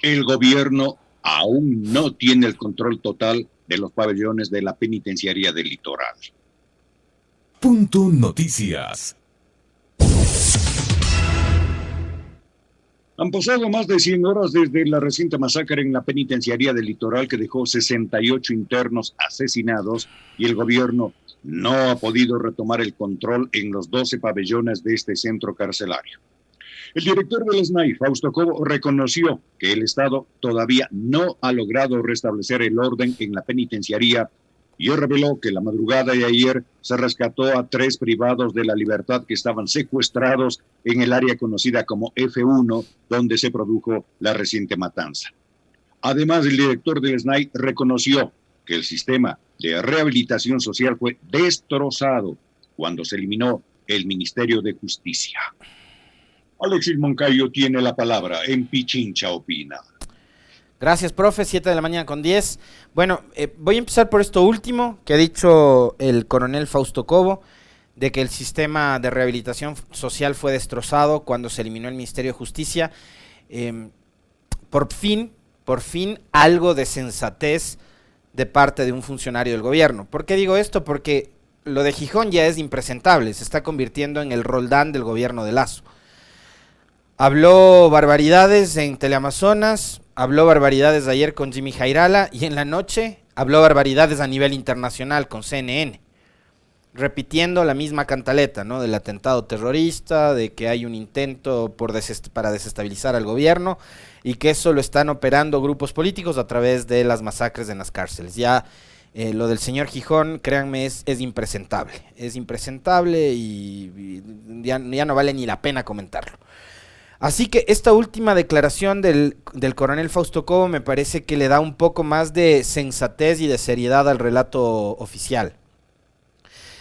El gobierno aún no tiene el control total de los pabellones de la penitenciaría del Litoral. Punto Noticias. Han pasado más de 100 horas desde la reciente masacre en la penitenciaría del Litoral que dejó 68 internos asesinados y el gobierno no ha podido retomar el control en los 12 pabellones de este centro carcelario. El director del SNAI, Fausto Cobo, reconoció que el Estado todavía no ha logrado restablecer el orden en la penitenciaría y reveló que la madrugada de ayer se rescató a 3 privados de la libertad que estaban secuestrados en el área conocida como F1, donde se produjo la reciente matanza. Además, el director del SNAI reconoció que el sistema de rehabilitación social fue destrozado cuando se eliminó el Ministerio de Justicia. Alexis Moncayo tiene la palabra en Pichincha Opina. Gracias, profe. 7:10 a.m. Bueno, voy a empezar por esto último que ha dicho el coronel Fausto Cobo, de que el sistema de rehabilitación social fue destrozado cuando se eliminó el Ministerio de Justicia. Por fin, algo de sensatez de parte de un funcionario del gobierno. ¿Por qué digo esto? Porque lo de Gijón ya es impresentable, se está convirtiendo en el Roldán del gobierno de Lasso. Habló barbaridades en Teleamazonas, habló barbaridades ayer con Jimmy Jairala y en la noche habló barbaridades a nivel internacional con CNN, repitiendo la misma cantaleta, ¿no? Del atentado terrorista, de que hay un intento para desestabilizar al gobierno y que eso lo están operando grupos políticos a través de las masacres en las cárceles. Ya lo del señor Gijón, créanme, es impresentable y ya no vale ni la pena comentarlo. Así que esta última declaración del coronel Fausto Cobo me parece que le da un poco más de sensatez y de seriedad al relato oficial.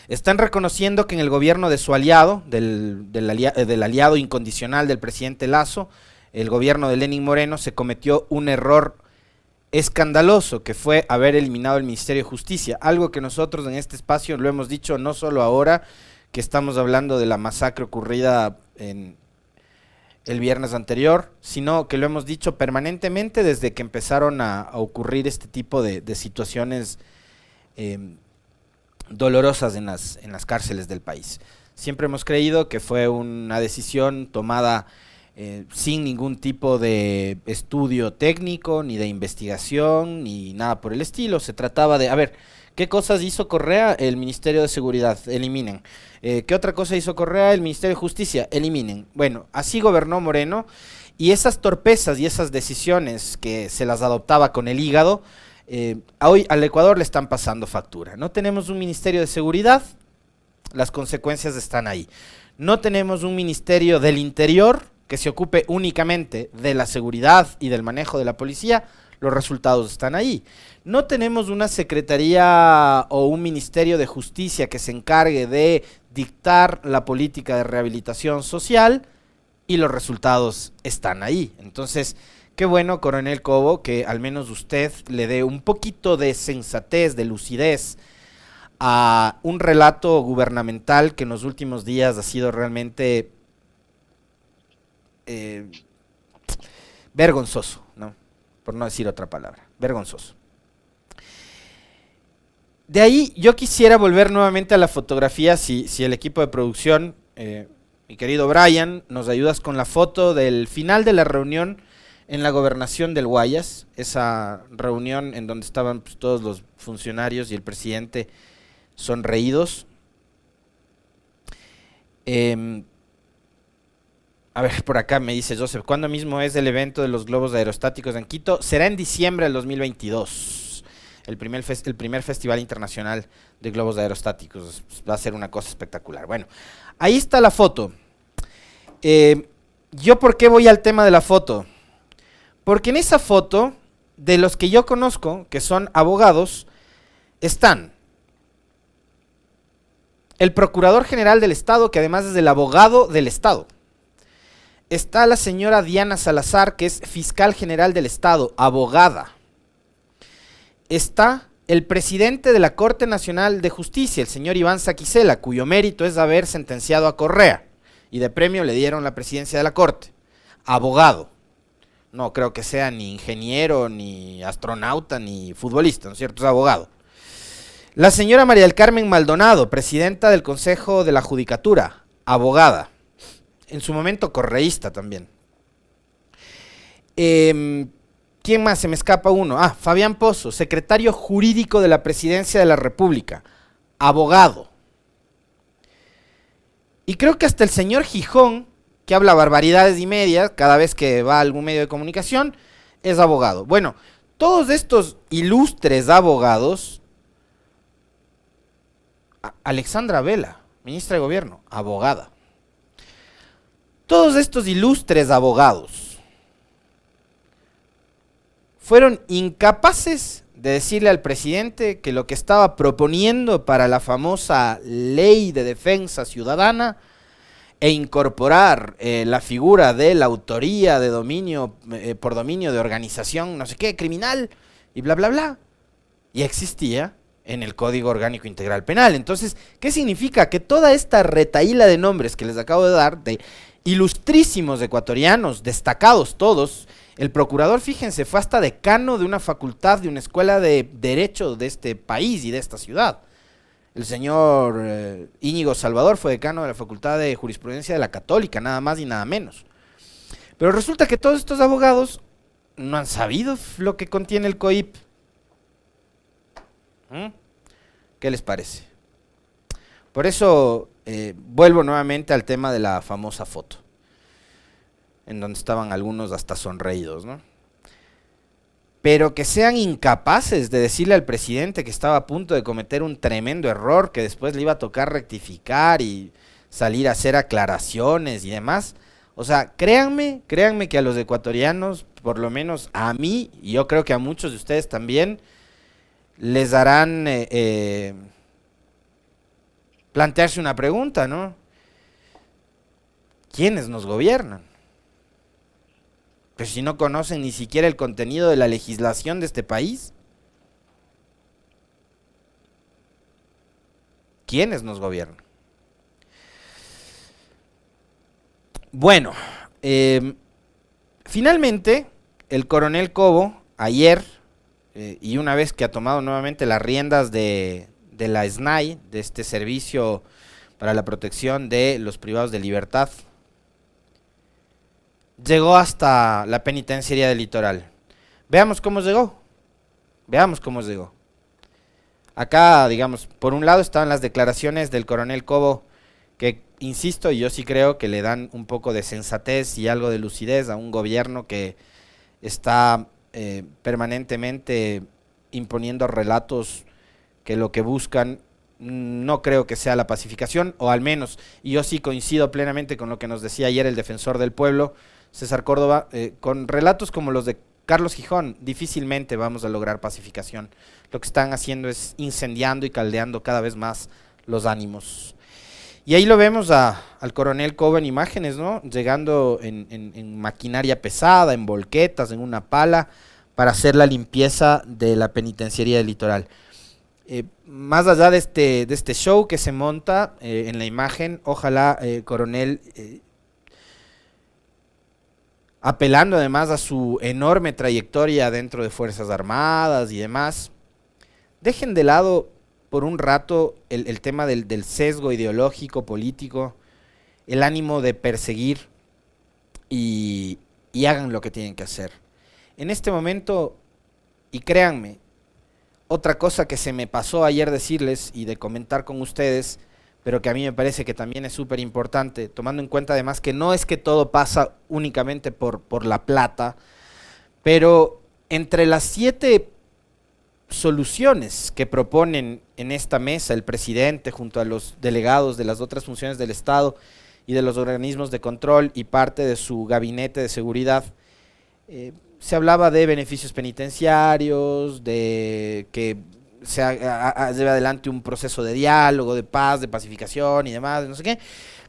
Están reconociendo que en el gobierno de su aliado, del aliado incondicional del presidente Lasso, el gobierno de Lenín Moreno, se cometió un error escandaloso que fue haber eliminado el Ministerio de Justicia, algo que nosotros en este espacio lo hemos dicho no solo ahora que estamos hablando de la masacre ocurrida el viernes anterior, sino que lo hemos dicho permanentemente desde que empezaron a ocurrir este tipo de situaciones dolorosas en las cárceles del país. Siempre hemos creído que fue una decisión tomada sin ningún tipo de estudio técnico, ni de investigación, ni nada por el estilo. Se trataba de, a ver, ¿qué cosas hizo Correa? El Ministerio de Seguridad, eliminen. ¿Qué otra cosa hizo Correa? El Ministerio de Justicia, eliminen. Bueno, así gobernó Moreno, y esas torpezas y esas decisiones que se las adoptaba con el hígado, hoy al Ecuador le están pasando factura. No tenemos un Ministerio de Seguridad, las consecuencias están ahí. No tenemos un Ministerio del Interior que se ocupe únicamente de la seguridad y del manejo de la policía, los resultados están ahí. No tenemos una secretaría o un ministerio de justicia que se encargue de dictar la política de rehabilitación social y los resultados están ahí. Entonces, qué bueno, coronel Cobo, que al menos usted le dé un poquito de sensatez, de lucidez a un relato gubernamental que en los últimos días ha sido realmente vergonzoso, ¿no? Por no decir otra palabra, vergonzoso. De ahí yo quisiera volver nuevamente a la fotografía, si el equipo de producción, mi querido Brian, nos ayudas con la foto del final de la reunión en la gobernación del Guayas, esa reunión en donde estaban pues, todos los funcionarios y el presidente sonreídos. A ver, por acá me dice Joseph, ¿cuándo mismo es el evento de los globos aerostáticos en Quito? Será en diciembre del 2022, el primer festival internacional de globos aerostáticos. Va a ser una cosa espectacular. Bueno, ahí está la foto. ¿Yo por qué voy al tema de la foto? Porque en esa foto, de los que yo conozco, que son abogados, están el Procurador General del Estado, que además es el abogado del Estado. Está la señora Diana Salazar, que es fiscal general del Estado, abogada. Está el presidente de la Corte Nacional de Justicia, el señor Iván Saquicela, cuyo mérito es haber sentenciado a Correa, y de premio le dieron la presidencia de la Corte, abogado. No creo que sea ni ingeniero, ni astronauta, ni futbolista, ¿no es cierto? Es abogado. La señora María del Carmen Maldonado, presidenta del Consejo de la Judicatura, abogada. En su momento correísta también. ¿Quién más? Se me escapa uno. Fabián Pozo, secretario jurídico de la Presidencia de la República, abogado. Y creo que hasta el señor Gijón, que habla barbaridades y medias cada vez que va a algún medio de comunicación, es abogado. Bueno, todos estos ilustres abogados, Alexandra Vela, ministra de Gobierno, abogada. Todos estos ilustres abogados fueron incapaces de decirle al presidente que lo que estaba proponiendo para la famosa ley de defensa ciudadana e incorporar la figura de la autoría de dominio por dominio de organización no sé qué criminal y bla bla bla, ya existía en el Código Orgánico Integral Penal. Entonces, ¿qué significa? Que toda esta retahíla de nombres que les acabo de dar, de ilustrísimos ecuatorianos, destacados todos, el procurador, fíjense, fue hasta decano de una facultad, de una escuela de derecho de este país y de esta ciudad. El señor Íñigo Salvador fue decano de la Facultad de Jurisprudencia de la Católica, nada más y nada menos. Pero resulta que todos estos abogados no han sabido lo que contiene el COIP. ¿Qué les parece? Por eso vuelvo nuevamente al tema de la famosa foto, en donde estaban algunos hasta sonreídos, ¿no? Pero que sean incapaces de decirle al presidente que estaba a punto de cometer un tremendo error, que después le iba a tocar rectificar y salir a hacer aclaraciones y demás. O sea, créanme que a los ecuatorianos, por lo menos a mí, y yo creo que a muchos de ustedes también, les harán plantearse una pregunta, ¿no? ¿Quiénes nos gobiernan? Pero si no conocen ni siquiera el contenido de la legislación de este país, ¿quiénes nos gobiernan? Bueno, finalmente el coronel Cobo ayer, y una vez que ha tomado nuevamente las riendas de la SNAI, de este servicio para la protección de los privados de libertad, llegó hasta la penitenciaría del Litoral. Veamos cómo llegó. Acá, digamos, por un lado estaban las declaraciones del coronel Cobo, que, insisto, yo sí creo que le dan un poco de sensatez y algo de lucidez a un gobierno que está permanentemente imponiendo relatos que lo que buscan no creo que sea la pacificación, o al menos, y yo sí coincido plenamente con lo que nos decía ayer el defensor del pueblo, César Córdoba, con relatos como los de Carlos Gijón, difícilmente vamos a lograr pacificación. Lo que están haciendo es incendiando y caldeando cada vez más los ánimos. Y ahí lo vemos al coronel Cobo en imágenes, ¿no? Llegando en maquinaria pesada, en volquetas, en una pala, para hacer la limpieza de la penitenciaría del Litoral. Más allá de este show que se monta en la imagen, ojalá, coronel, apelando además a su enorme trayectoria dentro de Fuerzas Armadas y demás, dejen de lado por un rato el tema del sesgo ideológico, político, el ánimo de perseguir y hagan lo que tienen que hacer. En este momento, y créanme, otra cosa que se me pasó ayer decirles y de comentar con ustedes, pero que a mí me parece que también es súper importante, tomando en cuenta además que no es que todo pasa únicamente por la plata, pero entre las 7 soluciones que proponen en esta mesa el presidente junto a los delegados de las otras funciones del Estado y de los organismos de control y parte de su gabinete de seguridad, se hablaba de beneficios penitenciarios, de que se lleve adelante un proceso de diálogo, de paz, de pacificación y demás, no sé qué,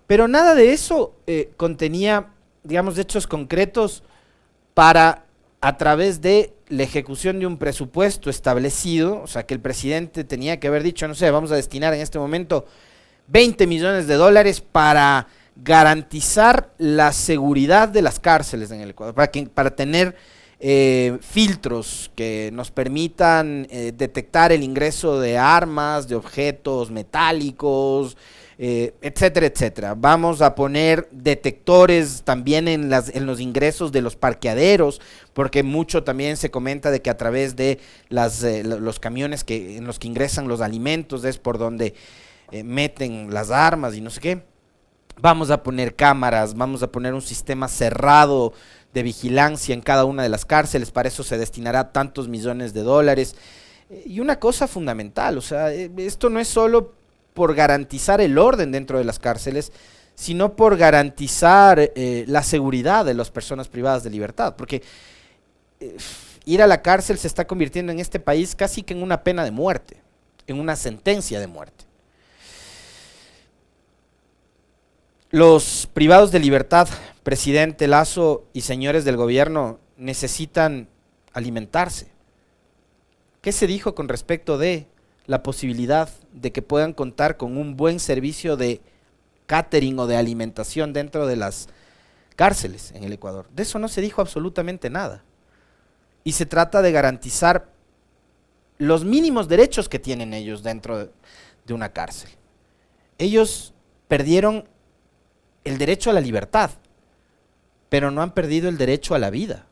pero nada de eso contenía, digamos, hechos concretos para, a través de la ejecución de un presupuesto establecido, o sea, que el presidente tenía que haber dicho, no sé, vamos a destinar en este momento $20 millones para garantizar la seguridad de las cárceles en el Ecuador, para tener filtros que nos permitan detectar el ingreso de armas, de objetos metálicos, etcétera, etcétera. Vamos a poner detectores también en los ingresos de los parqueaderos, porque mucho también se comenta de que a través de los camiones en los que ingresan los alimentos es por donde meten las armas y no sé qué. Vamos a poner cámaras, vamos a poner un sistema cerrado de vigilancia en cada una de las cárceles. Para eso se destinará tantos millones de dólares. Y una cosa fundamental, o sea, esto no es solo por garantizar el orden dentro de las cárceles, sino por garantizar la seguridad de las personas privadas de libertad, porque ir a la cárcel se está convirtiendo en este país casi que en una pena de muerte, en una sentencia de muerte. Los privados de libertad, presidente Lazo y señores del gobierno, necesitan alimentarse. ¿Qué se dijo con respecto de la posibilidad de que puedan contar con un buen servicio de catering o de alimentación dentro de las cárceles en el Ecuador? De eso no se dijo absolutamente nada. Y se trata de garantizar los mínimos derechos que tienen ellos dentro de una cárcel. Ellos perdieron el derecho a la libertad, pero no han perdido el derecho a la vida.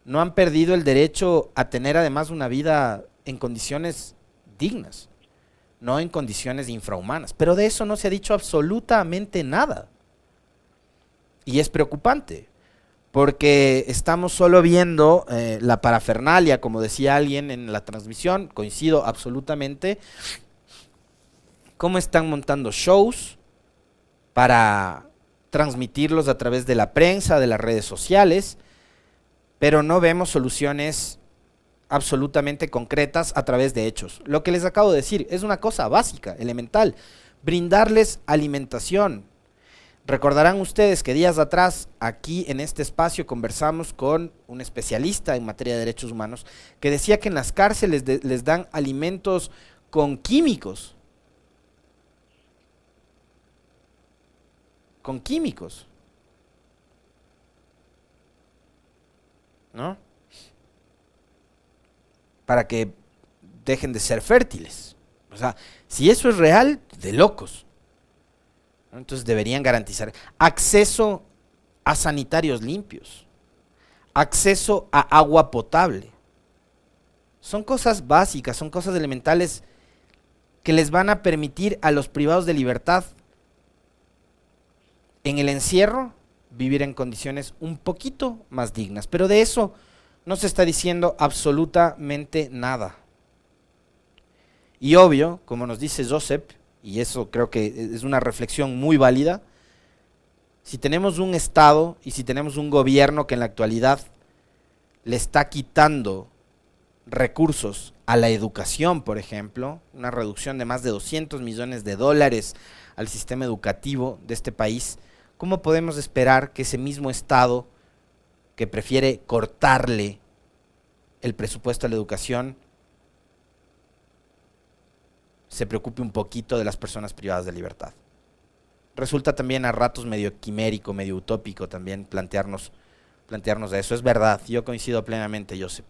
No han perdido el derecho a tener además una vida en condiciones dignas, no en condiciones infrahumanas. Pero de eso no se ha dicho absolutamente nada. Y es preocupante, porque estamos solo viendo la parafernalia, como decía alguien en la transmisión, coincido absolutamente, cómo están montando shows para transmitirlos a través de la prensa, de las redes sociales, pero no vemos soluciones absolutamente concretas a través de hechos. Lo que les acabo de decir es una cosa básica, elemental, brindarles alimentación. Recordarán ustedes que días atrás, aquí en este espacio, conversamos con un especialista en materia de derechos humanos que decía que en las cárceles les dan alimentos con químicos. Con químicos, ¿no? Para que dejen de ser fértiles. O sea, si eso es real, de locos. Entonces deberían garantizar acceso a sanitarios limpios, acceso a agua potable. Son cosas básicas, son cosas elementales que les van a permitir a los privados de libertad en el encierro vivir en condiciones un poquito más dignas, pero de eso no se está diciendo absolutamente nada. Y obvio, como nos dice Joseph, y eso creo que es una reflexión muy válida, si tenemos un Estado y si tenemos un gobierno que en la actualidad le está quitando recursos a la educación, por ejemplo, una reducción de más de 200 millones de dólares al sistema educativo de este país, ¿cómo podemos esperar que ese mismo Estado que prefiere cortarle el presupuesto a la educación se preocupe un poquito de las personas privadas de libertad? Resulta también a ratos medio quimérico, medio utópico también plantearnos eso. Es verdad, yo coincido plenamente, Joseph.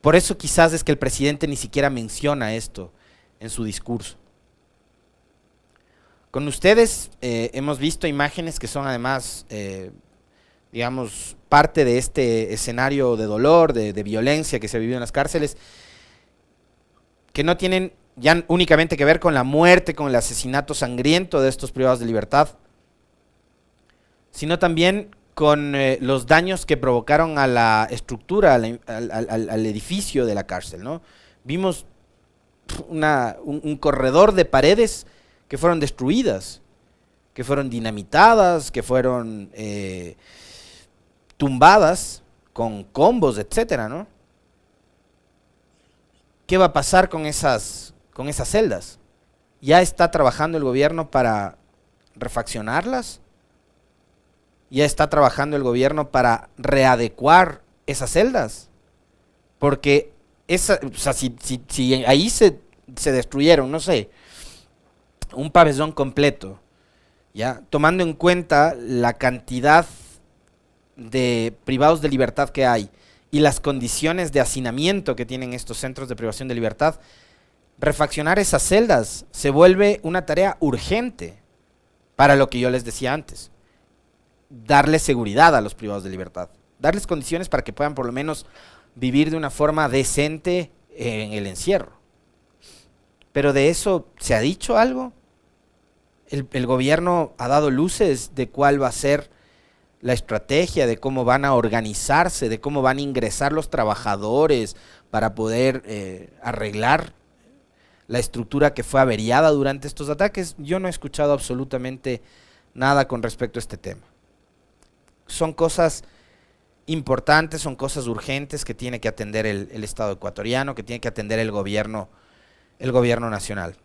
Por eso quizás es que el presidente ni siquiera menciona esto en su discurso. Con ustedes hemos visto imágenes que son además, digamos, parte de este escenario de dolor, de violencia que se vive en las cárceles, que no tienen ya únicamente que ver con la muerte, con el asesinato sangriento de estos privados de libertad, sino también con los daños que provocaron a la estructura, al edificio de la cárcel, ¿no? Vimos un corredor de paredes que fueron destruidas, que fueron dinamitadas, que fueron tumbadas con combos, etcétera, ¿no? ¿Qué va a pasar con esas celdas? ¿Ya está trabajando el gobierno para refaccionarlas? ¿Ya está trabajando el gobierno para readecuar esas celdas? Porque o sea, si ahí se destruyeron, no sé, un pabellón completo, ¿ya? Tomando en cuenta la cantidad de privados de libertad que hay y las condiciones de hacinamiento que tienen estos centros de privación de libertad, refaccionar esas celdas se vuelve una tarea urgente para lo que yo les decía antes, darles seguridad a los privados de libertad, darles condiciones para que puedan por lo menos vivir de una forma decente en el encierro. Pero de eso, ¿se ha dicho algo? El gobierno ha dado luces de cuál va a ser la estrategia, de cómo van a organizarse, de cómo van a ingresar los trabajadores para poder arreglar la estructura que fue averiada durante estos ataques. Yo no he escuchado absolutamente nada con respecto a este tema. Son cosas importantes, son cosas urgentes que tiene que atender el Estado ecuatoriano, que tiene que atender el gobierno nacional.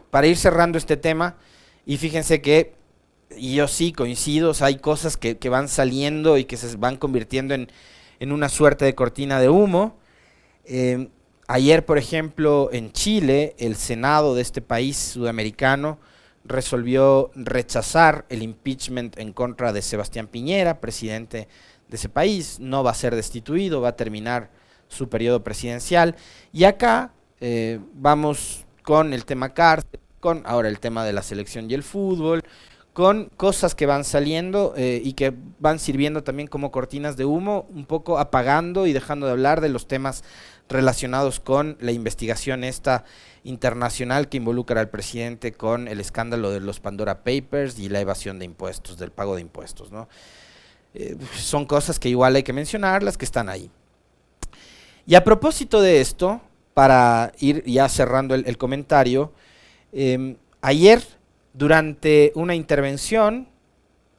Para ir cerrando este tema, y fíjense que y yo sí coincido, o sea, hay cosas que van saliendo y que se van convirtiendo en una suerte de cortina de humo. Ayer, por ejemplo, en Chile, el Senado de este país sudamericano resolvió rechazar el impeachment en contra de Sebastián Piñera, presidente de ese país. No va a ser destituido, va a terminar su periodo presidencial. Y acá vamos con el tema cárcel, con ahora el tema de la selección y el fútbol, con cosas que van saliendo y que van sirviendo también como cortinas de humo, un poco apagando y dejando de hablar de los temas relacionados con la investigación esta internacional que involucra al presidente con el escándalo de los Pandora Papers y la evasión de impuestos, del pago de impuestos, ¿no? Son cosas que igual hay que mencionarlas, que están ahí. Y a propósito de esto, para ir ya cerrando el comentario, ayer, durante una intervención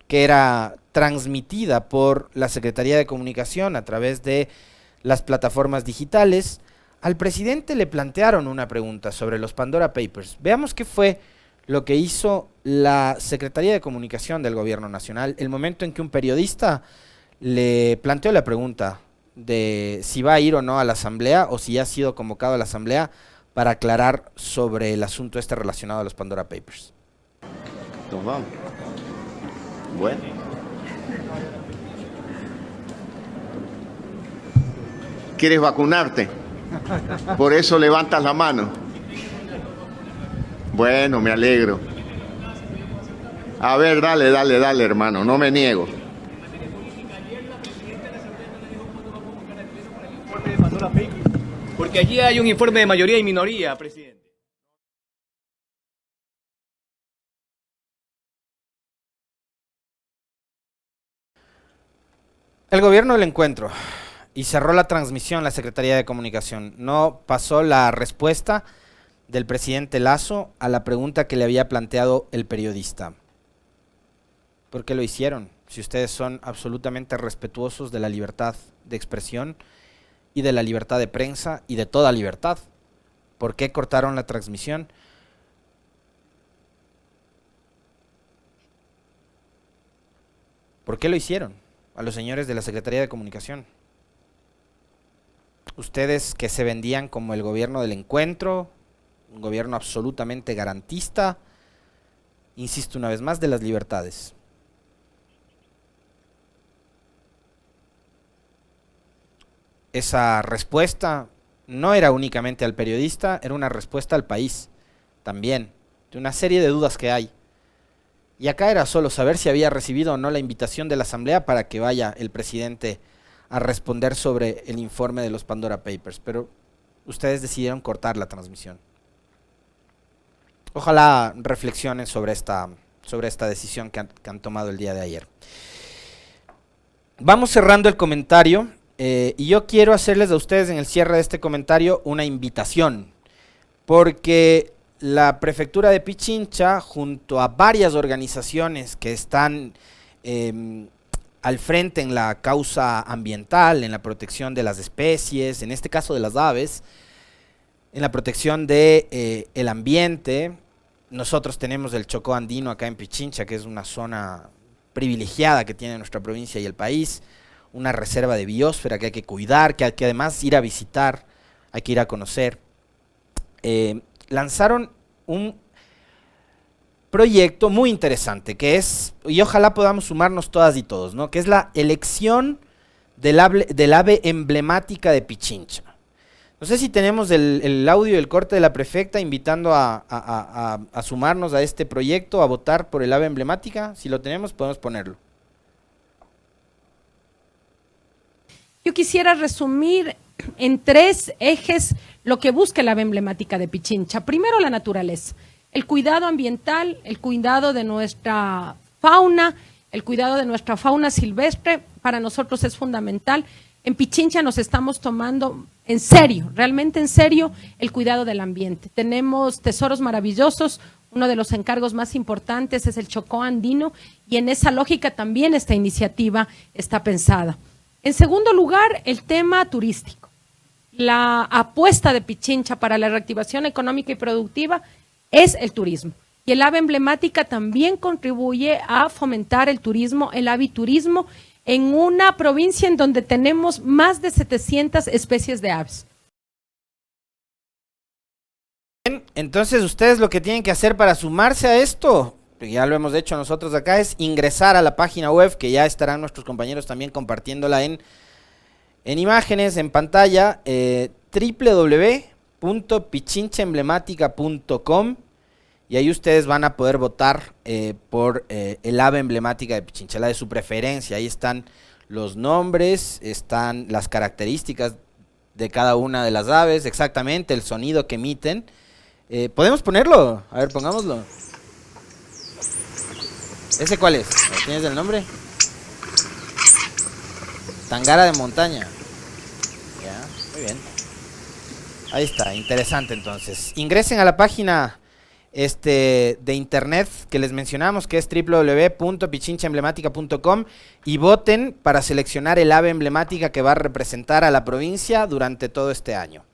que era transmitida por la Secretaría de Comunicación a través de las plataformas digitales, al presidente le plantearon una pregunta sobre los Pandora Papers. Veamos qué fue lo que hizo la Secretaría de Comunicación del Gobierno Nacional el momento en que un periodista le planteó la pregunta de si va a ir o no a la Asamblea o si ya ha sido convocado a la Asamblea para aclarar sobre el asunto este relacionado a los Pandora Papers. Nos vamos. Bueno. ¿Quieres vacunarte? Por eso levantas la mano. Bueno, me alegro. A ver, dale, hermano, no me niego. Porque allí hay un informe de mayoría y minoría, presidente. El gobierno del encuentro y cerró la transmisión la Secretaría de Comunicación. No pasó la respuesta del presidente Lasso a la pregunta que le había planteado el periodista. ¿Por qué lo hicieron? Si ustedes son absolutamente respetuosos de la libertad de expresión y de la libertad de prensa y de toda libertad, ¿por qué cortaron la transmisión? ¿Por qué lo hicieron? A los señores de la Secretaría de Comunicación. Ustedes que se vendían como el gobierno del encuentro, un gobierno absolutamente garantista, insisto una vez más, de las libertades. Esa respuesta no era únicamente al periodista, era una respuesta al país también, de una serie de dudas que hay. Y acá era solo saber si había recibido o no la invitación de la Asamblea para que vaya el presidente a responder sobre el informe de los Pandora Papers, pero ustedes decidieron cortar la transmisión. Ojalá reflexionen sobre esta decisión que han tomado el día de ayer. Vamos cerrando el comentario y yo quiero hacerles a ustedes en el cierre de este comentario una invitación, porque la prefectura de Pichincha, junto a varias organizaciones que están al frente en la causa ambiental, en la protección de las especies, en este caso de las aves, en la protección de el ambiente. Nosotros tenemos el Chocó Andino acá en Pichincha, que es una zona privilegiada que tiene nuestra provincia y el país, una reserva de biosfera que hay que cuidar, que hay que además ir a visitar, hay que ir a conocer. Lanzaron proyecto muy interesante, que es, y ojalá podamos sumarnos todas y todos, ¿no? Que es la elección del ave emblemática de Pichincha. No sé si tenemos el audio del corte de la prefecta invitando a sumarnos a este proyecto, a votar por el ave emblemática. Si lo tenemos, podemos ponerlo. Yo quisiera resumir en 3 ejes lo que busca el ave emblemática de Pichincha. Primero, la naturaleza, el cuidado ambiental, el cuidado de nuestra fauna, el cuidado de nuestra fauna silvestre, para nosotros es fundamental. En Pichincha nos estamos tomando en serio, realmente en serio, el cuidado del ambiente. Tenemos tesoros maravillosos, uno de los encargos más importantes es el Chocó andino, y en esa lógica también esta iniciativa está pensada. En segundo lugar, el tema turístico. La apuesta de Pichincha para la reactivación económica y productiva es el turismo. Y el ave emblemática también contribuye a fomentar el turismo, el aviturismo, en una provincia en donde tenemos más de 700 especies de aves. Bien, entonces ustedes lo que tienen que hacer para sumarse a esto, ya lo hemos hecho nosotros acá, es ingresar a la página web, que ya estarán nuestros compañeros también compartiéndola en imágenes, en pantalla, www.pichinchaemblemática.com, y ahí ustedes van a poder votar por el ave emblemática de Pichincha, la de su preferencia. Ahí están los nombres, están las características de cada una de las aves, exactamente el sonido que emiten. ¿Podemos ponerlo? A ver, pongámoslo. ¿Ese cuál es? ¿Tienes el nombre? Tangara de montaña. Ya, muy bien. Ahí está, interesante entonces. Ingresen a la página de internet que les mencionamos, que es www.pichinchaemblemática.com, y voten para seleccionar el ave emblemática que va a representar a la provincia durante todo este año.